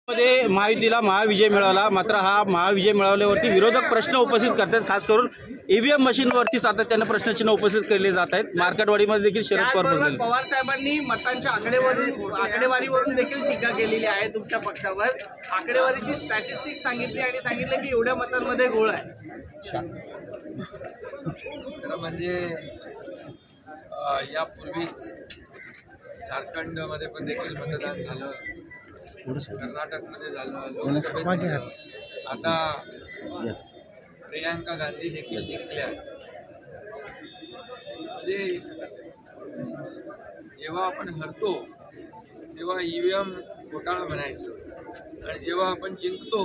मध्ये महायुतीला महाविजय मिळाला, मात्र हा महाविजय मिळवल्यावरती विरोधक प्रश्न उपस्थित करतात। खास करून ईव्हीएम मशीनवरती सातत्याने प्रश्नचिन्ह उपस्थित केले जात आहेत। मार्केटवाडीमध्ये देखील शरद पवार पवार साहेबांनी मतांच्या आकडेवारीवरून देखील टीका केलेली आहे तुमच्या पक्षावर। आकडेवारीची स्टॅटिस्टिक सांगितली आणि सांगितलं की एवढ्या मतांमध्ये घोळ आहे। म्हणजे यापूर्वीच झारखंडमध्ये पण देखील मतदान झालं, कर्नाटकमध्ये झालं, लोकसभेत झालं, आता प्रियांका गांधी देखील जिंकल्या। म्हणजे जेव्हा आपण हरतो तेव्हा ईव्हीएम घोटाळा म्हणायचं आणि जेव्हा आपण जिंकतो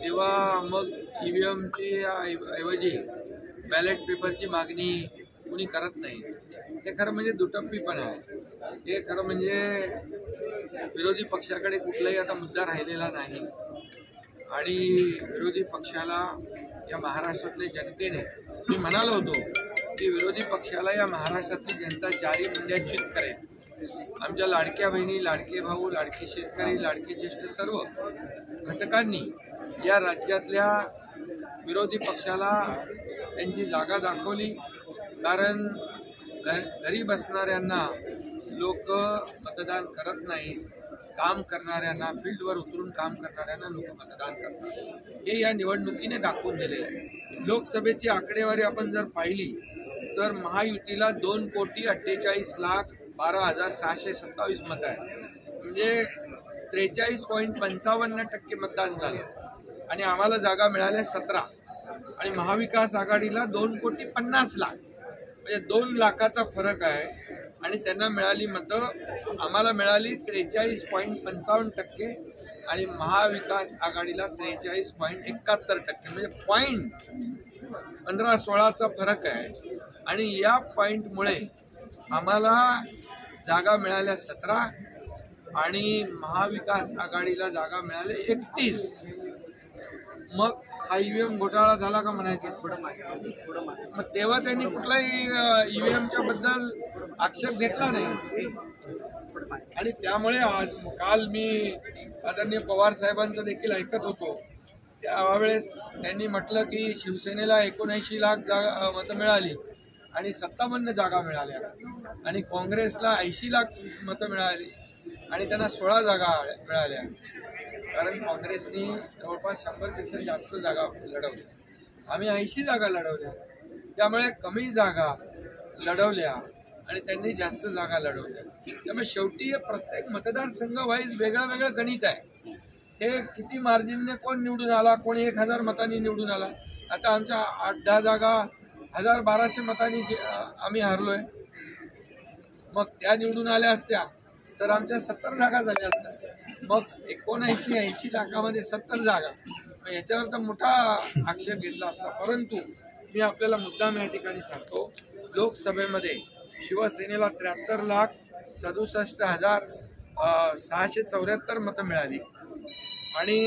तेव्हा मग ईव्हीएमची ऐवजी बॅलेट पेपरची मागणी कुणी करत नाही। हे खरं म्हणजे दुटप्पीपणा आहे। हे खरं म्हणजे विरोधी पक्षाकडे कुठलाही आता मुद्दा राहिलेला नाही आणि विरोधी पक्षाला या महाराष्ट्रातल्या जनतेने, मी म्हणालो होतो की विरोधी पक्षाला या महाराष्ट्रातली जनता चारी मुंड्यात चित करेल। आमच्या लाडक्या बहिणी, लाडके भाऊ, लाडके शेतकरी, लाडके ज्येष्ठ सर्व घटकांनी या राज्यातल्या विरोधी पक्षाला त्यांची जागा दाखवली। कारण घरी बसणाऱ्यांना लोक मतदान करत नाही, काम करणाऱ्यांना, फील्डवर उतरून काम करणाऱ्यांना लोक मतदान करतात। हे या निवडणुकीने दाखवून दिलेलं आहे। लोकसभेची आकडेवारी आपण जर पाहिली तर महायुतीला 2,48,12,627 मतं आहेत, म्हणजे 43.55% मतदान झालं आणि आम्हाला जागा मिळाल्या 17 आणि महाविकास आघाडीला 2,50,00,000 म्हणजे 2 लाखाचा फरक आहे आणि त्यांना मिळाली मतं, आम्हाला मिळाली 43.55% आणि महाविकास आघाडीला 43.71%, म्हणजे पॉईंट 15-16चा फरक आहे आणि या पॉईंटमुळे आम्हाला जागा मिळाल्या 17 आणि महाविकास आघाडीला जागा मिळाल्या 31। मग हा ईव्हीएम घोटाळा झाला का म्हणायचं? मग तेव्हा त्यांनी कुठलाही ईव्हीएमच्या बद्दल आक्षेप घेतला नाही आणि त्यामुळे आज काल मी आदरणीय पवार साहेबांचं देखील ऐकत होतो, त्यावेळेस त्यांनी म्हटलं की शिवसेनेला 79 लाख मतं मिळाली आणि 57 जागा मिळाल्या आणि काँग्रेसला 80 लाख मतं मिळाली आणि त्यांना 16 जागा मिळाल्या। कारण काँग्रेसनी जवळपास 100पेक्षा जास्त जागा लढवल्या, आम्ही 80 जागा लढवल्या। त्यामुळे कमी जागा लढवल्या आणि त्यांनी जास्त जागा लढवल्या। त्यामुळे शेवटी हे प्रत्येक मतदारसंघ वाईज वेगळं वेगळं गणित आहे। हे किती मार्जिनने कोण निवडून आला, कोण 1000 मतांनी निवडून आला। आता आमच्या 8-10 जागा 1200 मतांनी आम्ही हारलोय। मग त्या निवडून आल्या असत्या तर आमच्या 70 जागा झाल्या असत्या। मग 79-80 लाखामध्ये 70 जागा, याच्यावर तर मोठा आक्षेप घेतला असता। परंतु मी आपल्याला मुद्दाम या ठिकाणी सांगतो, लोकसभेमध्ये शिवसेनेला 73,67,674 मतं मिळाली आणि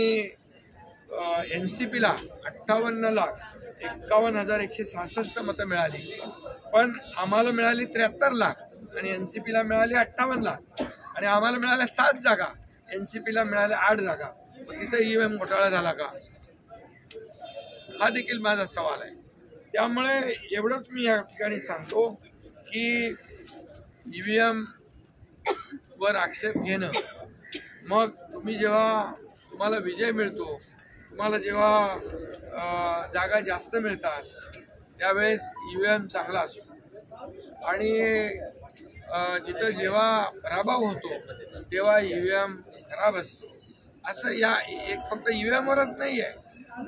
NCPला 58,51,166 मतं मिळाली, पण आम्हाला मिळाली 73 लाख आणि NCPला मिळाली 58 लाख आणि आम्हाला मिळाल्या 7 जागा, NCPला मिळाल्या 8 जागा। मग तिथे ईव्हीएम घोटाळा झाला का? हा देखील माझा सवाल आहे। त्यामुळे एवढंच मी या ठिकाणी सांगतो की ईव्हीएम वर आक्षेप घेणं, मग तुम्हाला विजय मिळतो, तुम्हाला जेव्हा जागा जास्त मिळतात त्यावेळेस ईव्हीएम चांगला असतो आणि जिथं जेव्हा पराभव होतो तेव्हा ईव्हीएम खराब असतो। असं एक फक्त ईव्हीएमवरच नाही आहे,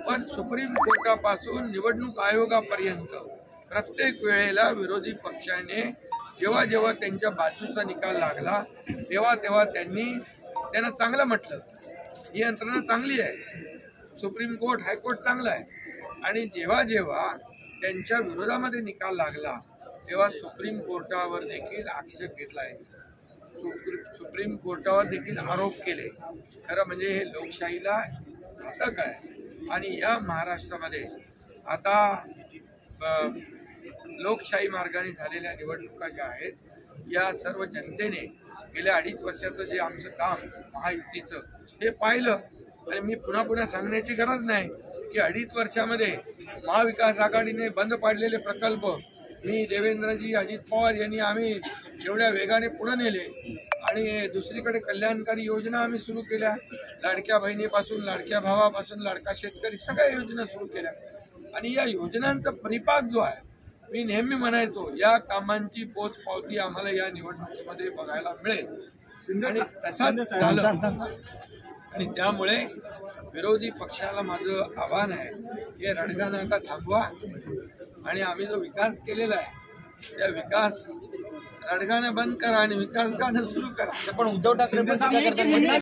पण सुप्रीम कोर्टापासून निवडणूक आयोगापर्यंत प्रत्येक वेळेला विरोधी पक्षाने जेव्हा जेव्हा त्यांच्या बाजूचा निकाल लागला तेव्हा तेव्हा त्यांना चांगलं म्हटलं, ही यंत्रणा चांगली आहे, सुप्रीम कोर्ट, हायकोर्ट चांगलं आहे। आणि जेव्हा जेव्हा त्यांच्या विरोधामध्ये निकाल लागला तेव्हा सुप्रीम कोर्टावर देखील आक्षेप घेतला आहे, सुप्रीम कोर्टावर देखील आरोप केले। खरं म्हणजे हे लोकशाहीला घातक आहे आणि या महाराष्ट्रामध्ये आता लोकशाही मार्गाने झालेल्या निवडणुका ज्या आहेत या सर्व जनतेने गेल्या 2.5 वर्षाचं जे आमचं काम महायुतीचं हे पाहिलं आणि मी पुन्हा पुन्हा सांगण्याची गरज नाही की 2.5 वर्षामध्ये महाविकास आघाडीने बंद पाडलेले प्रकल्प मी, देवेंद्रजी, अजित पवार यांनी आम्ही एवढ्या वेगाने पुढे नेले आणि दुसरीकडे कल्याणकारी योजना आम्ही सुरू केल्या. लाडक्या बहिणीपासून, लाडक्या भावापासून, लाडका शेतकरी सगळ्या योजना सुरू केल्या आणि या योजनांचा परिपाक जो आहे, मी नेहमी म्हणायचो या कामांची पोचपावती आम्हाला या निवडणुकीमध्ये बघायला मिळेल आणि तसाच झालं. आणि त्यामुळे विरोधी पक्षाला माझं आव्हान आहे की रडगाणं आता थांबवा आणि आम्ही जो विकास केलेला आहे त्या विकास रडगाणं बंद करा आणि विकास गाणं सुरू करा. पण उद्धव ठाकरे